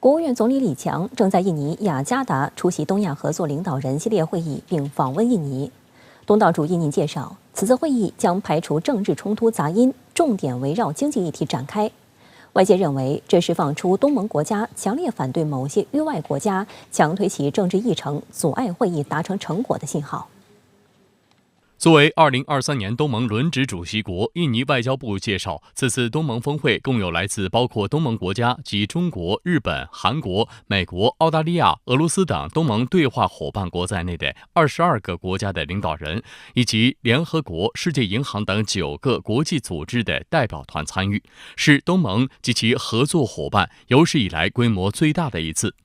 国务院总理李强正在印尼雅加达出席东亚合作领导人系列会议，并访问印尼。东道主印尼介绍，此次会议将排除政治冲突杂音，重点围绕经济议题展开。外界认为，这是放出东盟国家强烈反对某些域外国家强推其政治议程，阻碍会议达成成果的信号。作为2023年东盟轮值主席国，印尼外交部介绍，此次东盟峰会共有来自包括东盟国家及中国、日本、韩国、美国、澳大利亚、俄罗斯等东盟对话伙伴国在内的22个国家的领导人，以及联合国、世界银行等9个国际组织的代表团参与，是东盟及其合作伙伴有史以来规模最大的一次。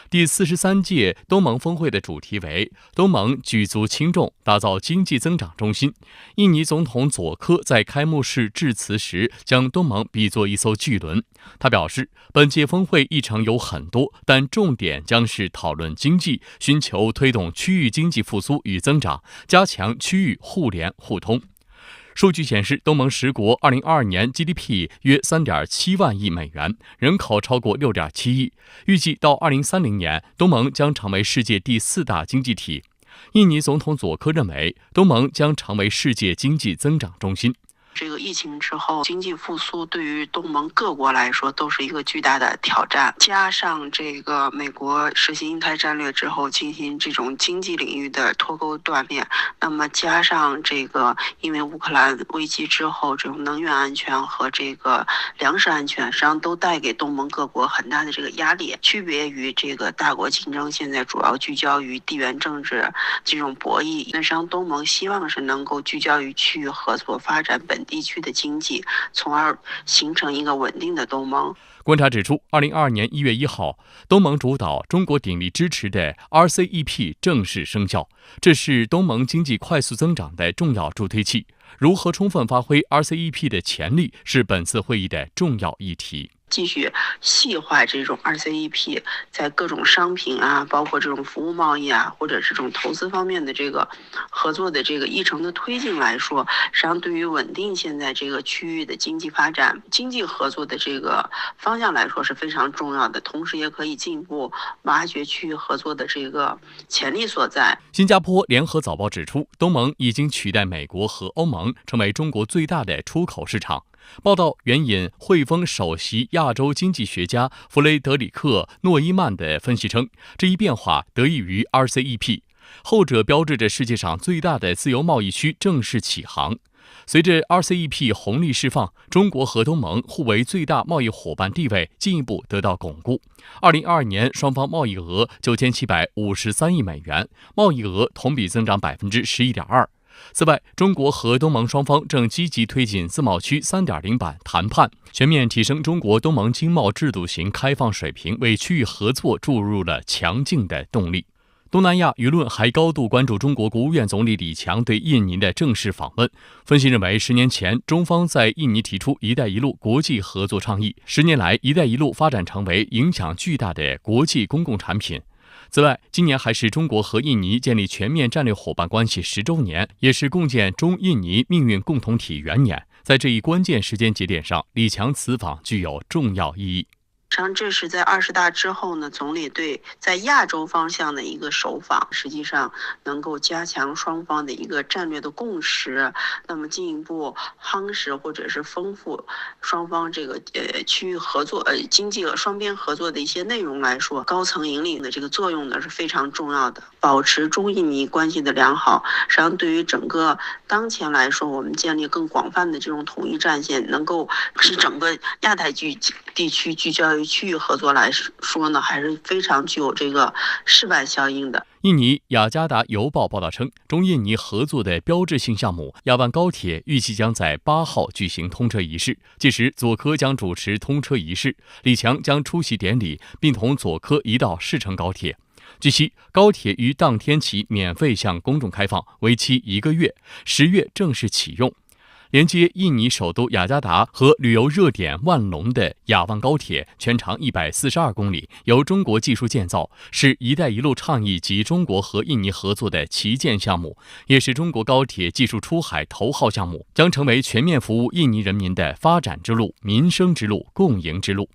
第43届东盟峰会的主题为东盟举足轻重，打造经济增长中心。印尼总统佐科在开幕式致辞时将东盟比作一艘巨轮。他表示，本届峰会议程有很多，但重点将是讨论经济，寻求推动区域经济复苏与增长，加强区域互联互通。数据显示，东盟10国2022年 GDP 约 3.7 万亿美元，人口超过 6.7 亿。预计到2030年，东盟将成为世界第4大经济体。印尼总统佐科认为，东盟将成为世界经济增长中心。这个疫情之后，经济复苏对于东盟各国来说都是一个巨大的挑战。加上这个美国实行印太战略之后，进行这种经济领域的脱钩断裂，那么加上这个因为乌克兰危机之后，这种能源安全和这个粮食安全，实际上都带给东盟各国很大的这个压力。区别于这个大国竞争，现在主要聚焦于地缘政治这种博弈。那实际上东盟希望是能够聚焦于区域合作，发展本地区的经济，从而形成一个稳定的东盟。观察指出，2022年1月1号，东盟主导、中国鼎力支持的 RCEP 正式生效，这是东盟经济快速增长的重要助推器。如何充分发挥 RCEP 的潜力，是本次会议的重要议题。继续细化这种 RCEP 在各种商品啊，包括这种服务贸易啊，或者这种投资方面的这个合作的这个议程的推进来说，实际上对于稳定现在这个区域的经济发展、经济合作的这个方向来说是非常重要的，同时也可以进一步挖掘区域合作的这个潜力所在。新加坡联合早报指出，东盟已经取代美国和欧盟成为中国最大的出口市场。报道援引汇丰首席亚洲经济学家弗雷德里克·诺伊曼的分析称，这一变化得益于 RCEP， 后者标志着世界上最大的自由贸易区正式起航。随着 RCEP 红利释放，中国和东盟互为最大贸易伙伴地位进一步得到巩固。2022年双方贸易额9753亿美元，贸易额同比增长 11.2%。此外，中国和东盟双方正积极推进自贸区 3.0 版谈判，全面提升中国东盟经贸制度型开放水平，为区域合作注入了强劲的动力。东南亚舆论还高度关注中国国务院总理李强对印尼的正式访问。分析认为，10年前中方在印尼提出“一带一路”国际合作倡议，10年来“一带一路”发展成为影响巨大的国际公共产品。此外，今年还是中国和印尼建立全面战略伙伴关系10周年，也是共建中印尼命运共同体元年。在这一关键时间节点上，李强此访具有重要意义。实际上，这是在20大之后呢，总理对在亚洲方向的一个首访，实际上能够加强双方的一个战略的共识，那么进一步夯实或者是丰富双方这个区域合作经济和双边合作的一些内容来说，高层引领的这个作用呢是非常重要的。保持中印尼关系的良好，实际上对于整个当前来说，我们建立更广泛的这种统一战线，能够使整个亚太地区聚焦于区域合作来说呢，还是非常具有这个示范效应的。印尼雅加达邮报报道称，中印尼合作的标志性项目雅万高铁预计将在8号举行通车仪式，届时佐科将主持通车仪式，李强将出席典礼，并同佐科一道试乘高铁。据悉，高铁于当天起免费向公众开放，为期1个月，10月正式启用。连接印尼首都雅加达和旅游热点万隆的雅万高铁全长142公里，由中国技术建造，是“一带一路”倡议及中国和印尼合作的旗舰项目，也是中国高铁技术出海头号项目，将成为全面服务印尼人民的发展之路、民生之路、共赢之路。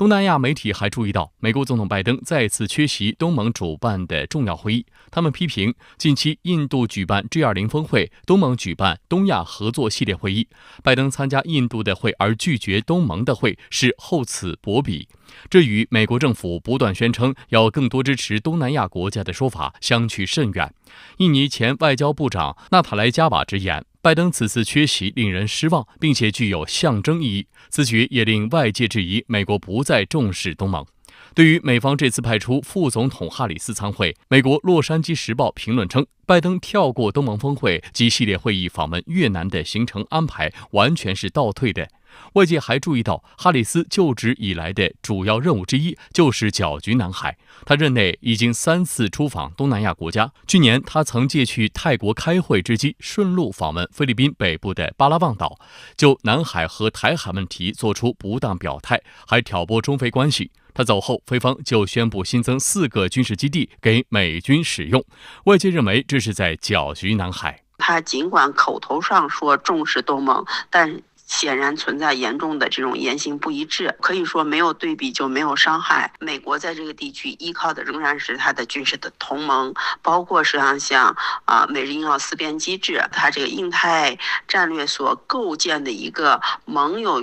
东南亚媒体还注意到，美国总统拜登再次缺席东盟主办的重要会议。他们批评近期印度举办 G20 峰会，东盟举办东亚合作系列会议，拜登参加印度的会而拒绝东盟的会是厚此薄彼。这与美国政府不断宣称要更多支持东南亚国家的说法相去甚远。印尼前外交部长纳塔莱加瓦直言，拜登此次缺席令人失望，并且具有象征意义。此举也令外界质疑美国不再重视东盟。对于美方这次派出副总统哈里斯参会，美国《洛杉矶时报》评论称，拜登跳过东盟峰会及系列会议访问越南的行程安排完全是倒退的。外界还注意到，哈里斯就职以来的主要任务之一就是搅局南海。他任内已经3次出访东南亚国家。去年，他曾借去泰国开会之机，顺路访问菲律宾北部的巴拉望岛，就南海和台海问题做出不当表态，还挑拨中菲关系。他走后，菲方就宣布新增4个军事基地给美军使用。外界认为这是在搅局南海。他尽管口头上说重视东盟，但显然存在严重的这种言行不一致，可以说没有对比就没有伤害。美国在这个地区依靠的仍然是它的军事的同盟，包括实际上像美日印澳四边机制，它这个印太战略所构建的一个盟友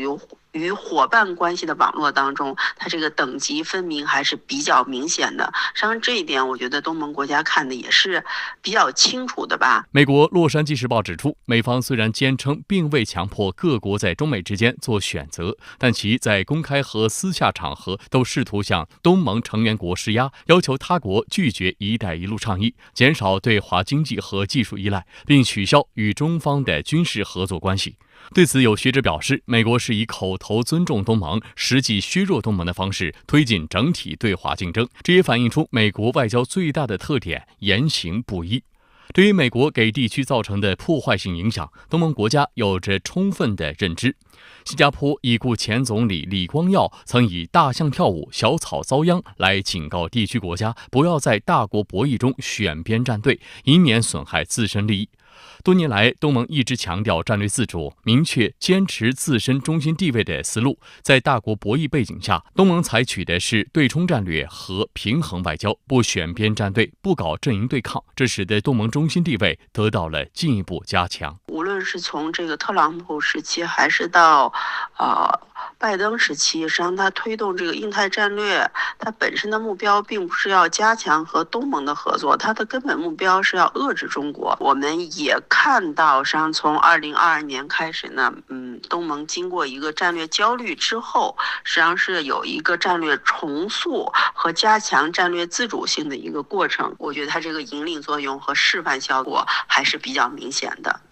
与伙伴关系的网络当中，它这个等级分明还是比较明显的。实际上这一点，我觉得东盟国家看的也是比较清楚的吧。美国《洛杉矶时报》指出，美方虽然坚称并未强迫各国在中美之间做选择，但其在公开和私下场合都试图向东盟成员国施压，要求他国拒绝“一带一路”倡议，减少对华经济和技术依赖，并取消与中方的军事合作关系。对此，有学者表示，美国是以口头尊重东盟，实际削弱东盟的方式推进整体对华竞争，这也反映出美国外交最大的特点：言行不一。对于美国给地区造成的破坏性影响，东盟国家有着充分的认知。新加坡已故前总理李光耀曾以大象跳舞，小草遭殃来警告地区国家不要在大国博弈中选边站队，以免损害自身利益。多年来，东盟一直强调战略自主，明确坚持自身中心地位的思路。在大国博弈背景下，东盟采取的是对冲战略和平衡外交，不选边站队，不搞阵营对抗，这使得东盟中心地位得到了进一步加强。无论是从这个特朗普时期，还是到拜登时期，实际上他推动这个印太战略，它本身的目标并不是要加强和东盟的合作，它的根本目标是要遏制中国。我们也看到，实际上从2022年开始呢，东盟经过一个战略焦虑之后，实际上是有一个战略重塑和加强战略自主性的一个过程。我觉得它这个引领作用和示范效果还是比较明显的。